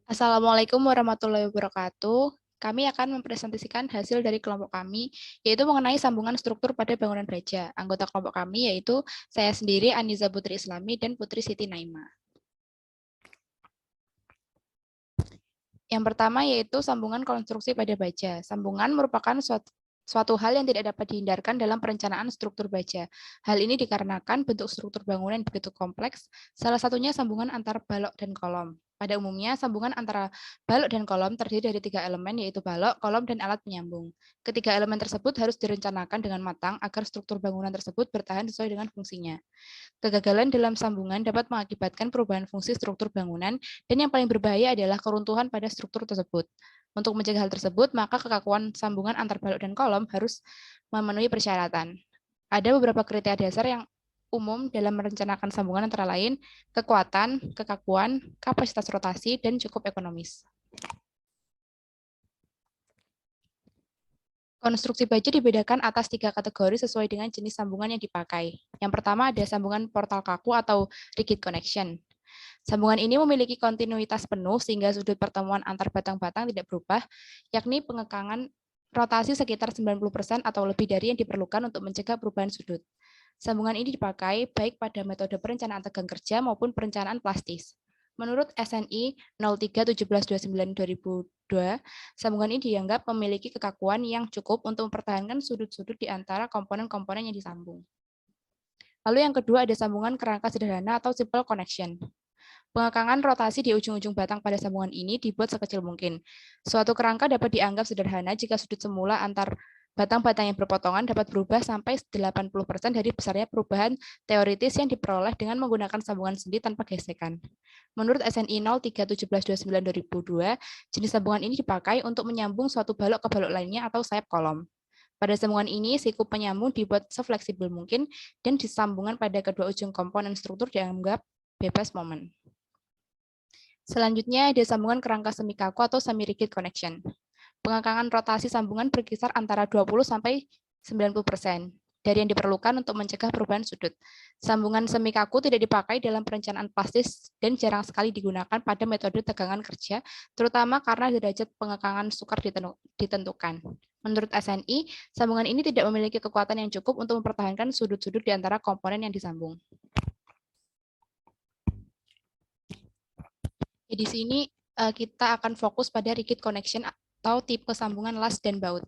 Assalamualaikum warahmatullahi wabarakatuh. Kami akan mempresentasikan hasil dari kelompok kami, yaitu mengenai sambungan struktur pada bangunan baja. Anggota kelompok kami yaitu saya sendiri, Aniza Putri Islami, dan Putri Siti Naima. Yang pertama yaitu sambungan konstruksi pada baja. Sambungan merupakan suatu hal yang tidak dapat dihindarkan dalam perencanaan struktur baja. Hal ini dikarenakan bentuk struktur bangunan begitu kompleks, salah satunya sambungan antar balok dan kolom. Pada umumnya, sambungan antara balok dan kolom terdiri dari 3 elemen, yaitu balok, kolom, dan alat penyambung. Ketiga elemen tersebut harus direncanakan dengan matang agar struktur bangunan tersebut bertahan sesuai dengan fungsinya. Kegagalan dalam sambungan dapat mengakibatkan perubahan fungsi struktur bangunan, dan yang paling berbahaya adalah keruntuhan pada struktur tersebut. Untuk mencegah hal tersebut, maka kekakuan sambungan antar balok dan kolom harus memenuhi persyaratan. Ada beberapa kriteria dasar yang umum dalam merencanakan sambungan, antara lain kekuatan, kekakuan, kapasitas rotasi, dan cukup ekonomis. Konstruksi baja dibedakan atas 3 kategori sesuai dengan jenis sambungan yang dipakai. Yang pertama ada sambungan portal kaku atau rigid connection. Sambungan ini memiliki kontinuitas penuh sehingga sudut pertemuan antar batang-batang tidak berubah, yakni pengekangan rotasi sekitar 90% atau lebih dari yang diperlukan untuk mencegah perubahan sudut. Sambungan ini dipakai baik pada metode perencanaan tegang kerja maupun perencanaan plastis. Menurut SNI 03-1729-2002, sambungan ini dianggap memiliki kekakuan yang cukup untuk mempertahankan sudut-sudut di antara komponen-komponen yang disambung. Lalu yang kedua ada sambungan kerangka sederhana atau simple connection. Pengekangan rotasi di ujung-ujung batang pada sambungan ini dibuat sekecil mungkin. Suatu kerangka dapat dianggap sederhana jika sudut semula antar batang-batang yang berpotongan dapat berubah sampai 80% dari besarnya perubahan teoritis yang diperoleh dengan menggunakan sambungan sendi tanpa gesekan. Menurut SNI 03-1729-2002, jenis sambungan ini dipakai untuk menyambung suatu balok ke balok lainnya atau sayap kolom. Pada sambungan ini, sikup penyambung dibuat sefleksibel mungkin dan disambungan pada kedua ujung komponen struktur dianggap bebas momen. Selanjutnya ada sambungan kerangka semi kaku atau semi rigid connection. Pengekangan rotasi sambungan berkisar antara 20 sampai 90% dari yang diperlukan untuk mencegah perubahan sudut. Sambungan semi kaku tidak dipakai dalam perencanaan plastis dan jarang sekali digunakan pada metode tegangan kerja, terutama karena derajat pengekangan sukar ditentukan. Menurut SNI, sambungan ini tidak memiliki kekuatan yang cukup untuk mempertahankan sudut-sudut di antara komponen yang disambung. Di sini kita akan fokus pada rigid connection atau tipe sambungan las dan baut.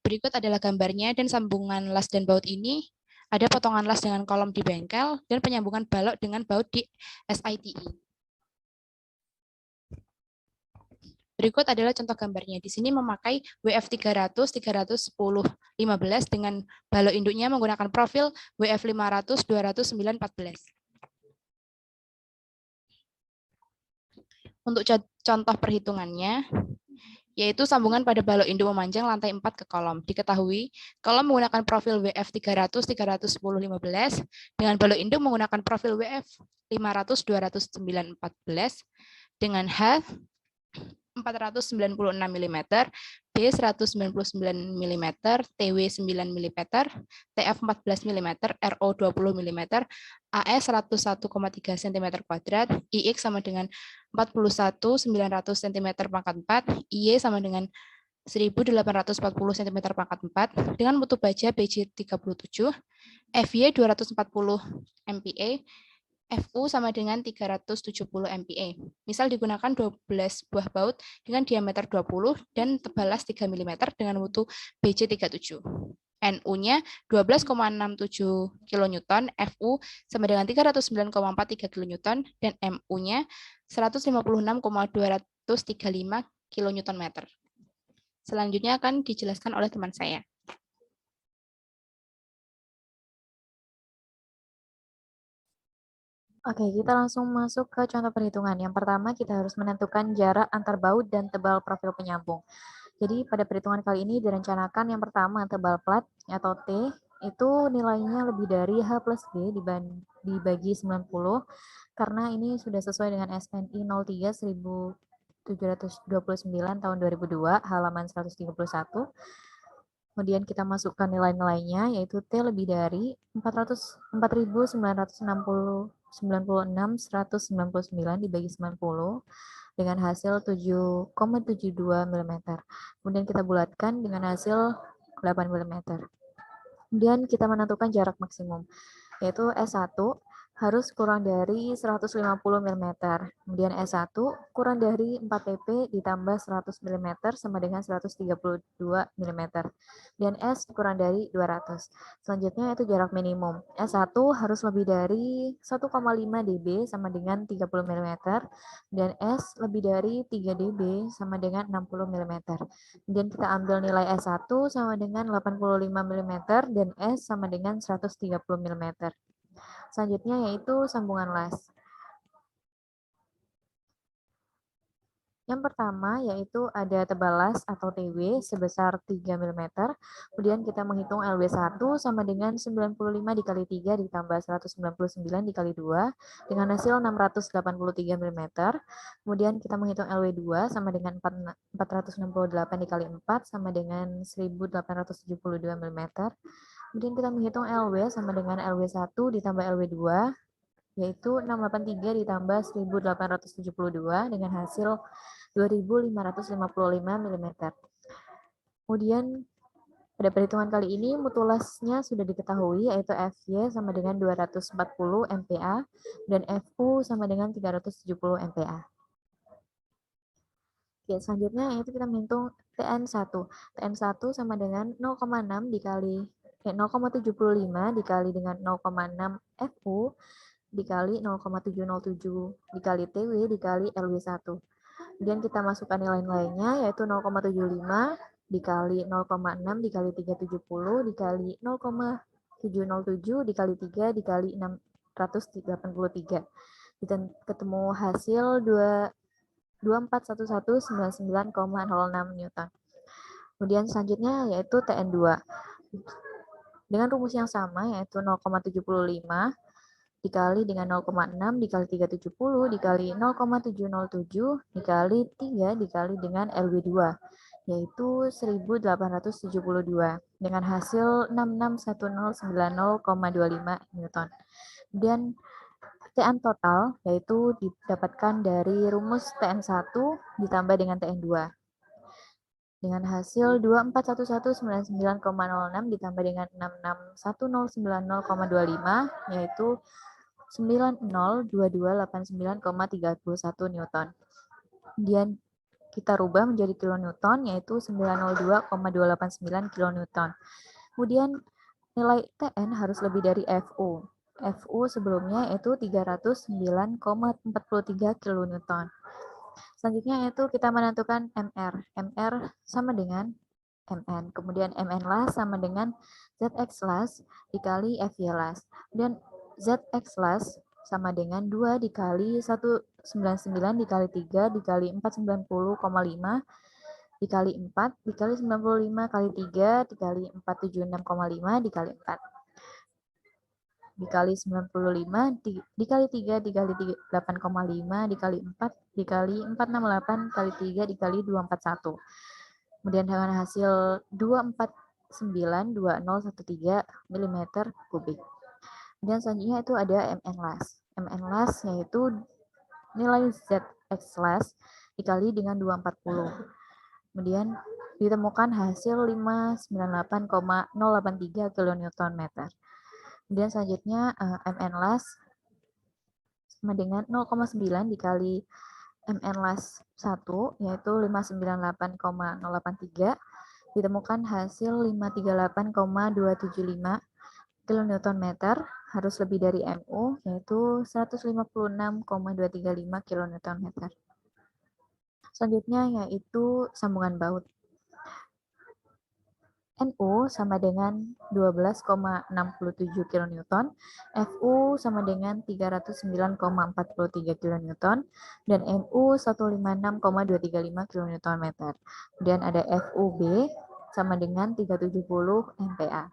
Berikut adalah gambarnya, dan sambungan las dan baut ini ada potongan las dengan kolom di bengkel dan penyambungan balok dengan baut di SITE. Berikut adalah contoh gambarnya. Di sini memakai WF 300, 310, 15 dengan balok induknya menggunakan profil WF 500, 200, 9, 14. Untuk contoh perhitungannya, yaitu sambungan pada balok induk memanjang lantai 4 ke kolom. Diketahui, kolom menggunakan profil WF 300, 310, 15, dengan balok induk menggunakan profil WF 500, 200, 9, 14, dengan H 496 mm, B 199 mm, TW 9 mm, TF 14 mm, RO 20 mm, AS 101,3 cm², IX sama dengan 41.900 cm², IY sama dengan 1.840 cm², dengan mutu baja BJ 37, FY 240 MPa, FU sama dengan 370 MPa. Misal digunakan 12 buah baut dengan diameter 20 dan tebalas 3 mm dengan mutu BJ37. NU-nya 12,67 kN, FU sama dengan 309,43 kN, dan MU-nya 156,235 kN. Selanjutnya akan dijelaskan oleh teman saya. Oke, kita langsung masuk ke contoh perhitungan. Yang pertama, kita harus menentukan jarak antar baut dan tebal profil penyambung. Jadi, pada perhitungan kali ini direncanakan yang pertama, tebal plat atau T, itu nilainya lebih dari H plus B dibagi 90, karena ini sudah sesuai dengan SNI 03 1729 tahun 2002, halaman 131. Kemudian kita masukkan nilai-nilainya, yaitu T lebih dari 4.996 199 dibagi 90, dengan hasil 7,72 mm. Kemudian kita bulatkan dengan hasil 8 mm. Kemudian kita menentukan jarak maksimum, yaitu S1 harus kurang dari 150 mm. Kemudian S1 kurang dari 4 pp ditambah 100 mm sama dengan 132 mm. Dan S kurang dari 200. Selanjutnya itu jarak minimum. S1 harus lebih dari 1,5 dB sama dengan 30 mm. Dan S lebih dari 3 dB sama dengan 60 mm. Kemudian kita ambil nilai S1 sama dengan 85 mm dan S sama dengan 130 mm. Selanjutnya yaitu sambungan las. Yang pertama yaitu ada tebal las atau TW sebesar 3 mm. Kemudian kita menghitung LW1 sama dengan 95 dikali 3 ditambah 199 dikali 2 dengan hasil 683 mm. Kemudian kita menghitung LW2 sama dengan 468 dikali 4 sama dengan 1872 mm. Kemudian kita menghitung LW sama dengan LW1 ditambah LW2 yaitu 683 ditambah 1872 dengan hasil 2555 mm. Kemudian pada perhitungan kali ini mutu lasnya sudah diketahui yaitu Fy sama dengan 240 MPa dan Fu sama dengan 370 MPa. Oke, selanjutnya yaitu kita menghitung Tn1. Tn1 sama dengan 0,6 dikali 0,75 dikali dengan 0,6 Fu dikali 0,707 dikali TW dikali LW1. Kemudian kita masukkan nilai-nilainya yaitu 0,75 dikali 0,6 dikali 370 dikali 0,707 dikali 3 dikali 683. Kita ketemu hasil 241199,06 Newton. Kemudian selanjutnya yaitu Tn2. Dengan rumus yang sama yaitu 0,75 dikali dengan 0,6 dikali 370 dikali 0,707 dikali 3 dikali dengan LW2 yaitu 1872 dengan hasil 661090,25 Newton. Dan Tn total yaitu didapatkan dari rumus Tn1 ditambah dengan Tn2 dengan hasil 241199,06 ditambah dengan 661090,25 yaitu 902289,31 Newton. Kemudian kita rubah menjadi kilonewton yaitu 902,289 kilonewton. Kemudian nilai Tn harus lebih dari Fu. Fu sebelumnya yaitu 309,43 kilonewton. Selanjutnya yaitu kita menentukan MR. MR sama dengan Mn. Kemudian Mn las sama dengan Zx las dikali Fy las. Dan Zx las sama dengan 2 dikali 199 dikali 3 dikali 490,5 dikali 4 dikali 95 kali 3 dikali 476,5 dikali 4 dikali 95 dikali 3 dikali 8,5 dikali 4 dikali 468 kali 3 dikali 241. Kemudian dengan hasil 2492013 mm kubik. Dan selanjutnya itu ada Mn las. Mn las yaitu nilai Zx las dikali dengan 240. Kemudian ditemukan hasil 598,083 kN/meter. Kemudian selanjutnya Mn las sama dengan 0,9 dikali Mn las 1 yaitu 598,083 ditemukan hasil 538,275 kN/meter harus lebih dari Mu yaitu 156,235 kN/meter. Selanjutnya yaitu sambungan baut. Nu sama dengan 12,67 kN, Fu sama dengan 309,43 kN, dan Mu 156,235 kN/meter. Kemudian ada Fub sama dengan 370 MPa.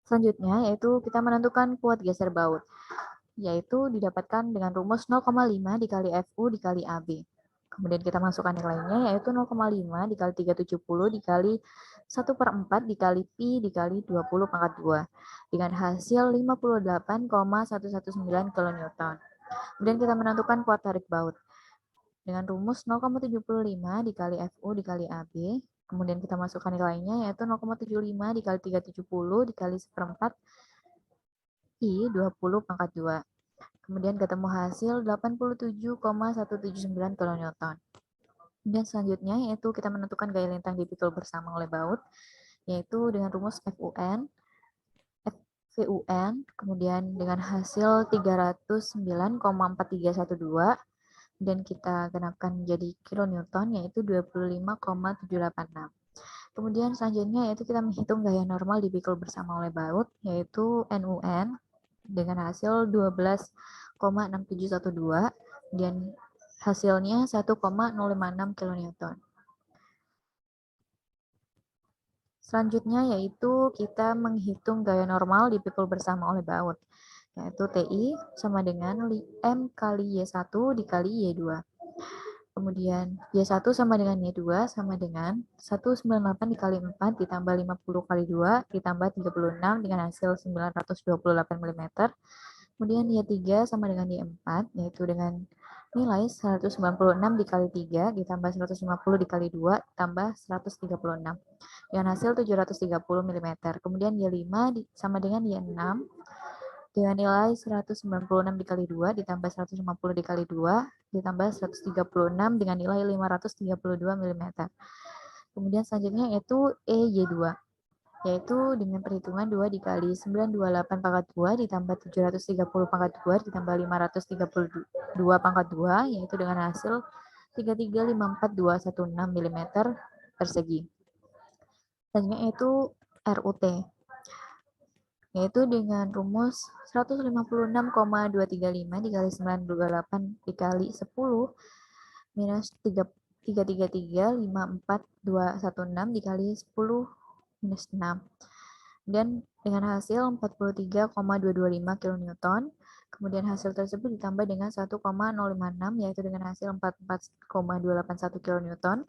Selanjutnya yaitu kita menentukan kuat geser baut, yaitu didapatkan dengan rumus 0,5 dikali Fu dikali AB. Kemudian kita masukkan nilainya yaitu 0,5 dikali 370 dikali 1/4 dikali Pi dikali 20 pangkat 2 dengan hasil 58,119 kN. Kemudian kita menentukan kuat tarik baut dengan rumus 0,75 dikali FU dikali AB. Kemudian kita masukkan nilainya yaitu 0,75 dikali 370 dikali 1/4 I 20 pangkat 2. Kemudian ketemu hasil 87,179 kN. Dan selanjutnya yaitu kita menentukan gaya lintang dipikul bersama oleh baut, yaitu dengan rumus VUN, kemudian dengan hasil 309,4312, dan kita genapkan menjadi kilonewton, yaitu 25,786. Kemudian selanjutnya yaitu kita menghitung gaya normal dipikul bersama oleh baut, yaitu NUN, dengan hasil 12,6712, dan hasilnya 1,056 kN. Selanjutnya yaitu kita menghitung gaya normal dipikul bersama oleh baut, yaitu TI sama dengan M kali Y1 dikali Y2. Kemudian Y1 sama dengan Y2 sama dengan 198 dikali 4 ditambah 50 kali 2 ditambah 36 dengan hasil 928 mm. Kemudian Y3 sama dengan Y4, yaitu dengan nilai 196 dikali 3 ditambah 150 dikali 2 tambah 136 dengan hasil 730 mm. Kemudian Y5 sama dengan Y6 dengan nilai 196 dikali 2 ditambah 150 dikali 2 ditambah 136 dengan nilai 532 mm. Kemudian selanjutnya yaitu EY2, yaitu dengan perhitungan 2 dikali 928 pangkat 2 ditambah 730 pangkat 2 ditambah 532 pangkat 2, yaitu dengan hasil 3354216 mm persegi. Selanjutnya yaitu RUT, yaitu dengan rumus 156,235 dikali 928 dikali 10 minus 333,54216 dikali 10 minus 6. Dan dengan hasil 43,225 kN. Kemudian hasil tersebut ditambah dengan 1,056, yaitu dengan hasil 44,281 kN.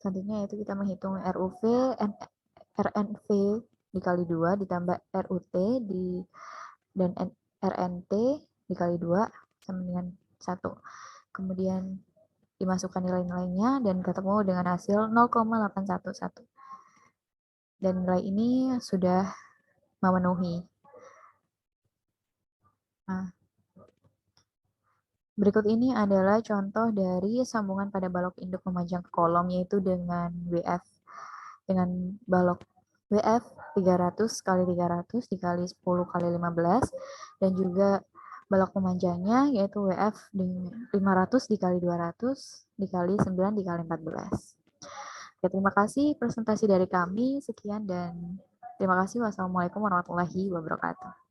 Selanjutnya yaitu kita menghitung RUV, RNV dikali 2 ditambah RUT dan RNT dikali 2 sama dengan 1. Kemudian dimasukkan nilai-nilainya dan ketemu dengan hasil 0,811. Dan nilai ini sudah memenuhi. Nah, berikut ini adalah contoh dari sambungan pada balok induk memanjang ke kolom, yaitu dengan WF, dengan balok WF 300 kali 300 dikali 10 kali 15, dan juga balok pemanjangnya yaitu WF 500 dikali 200 dikali 9 dikali 14. Oke, terima kasih presentasi dari kami. Sekian dan terima kasih. Wassalamualaikum warahmatullahi wabarakatuh.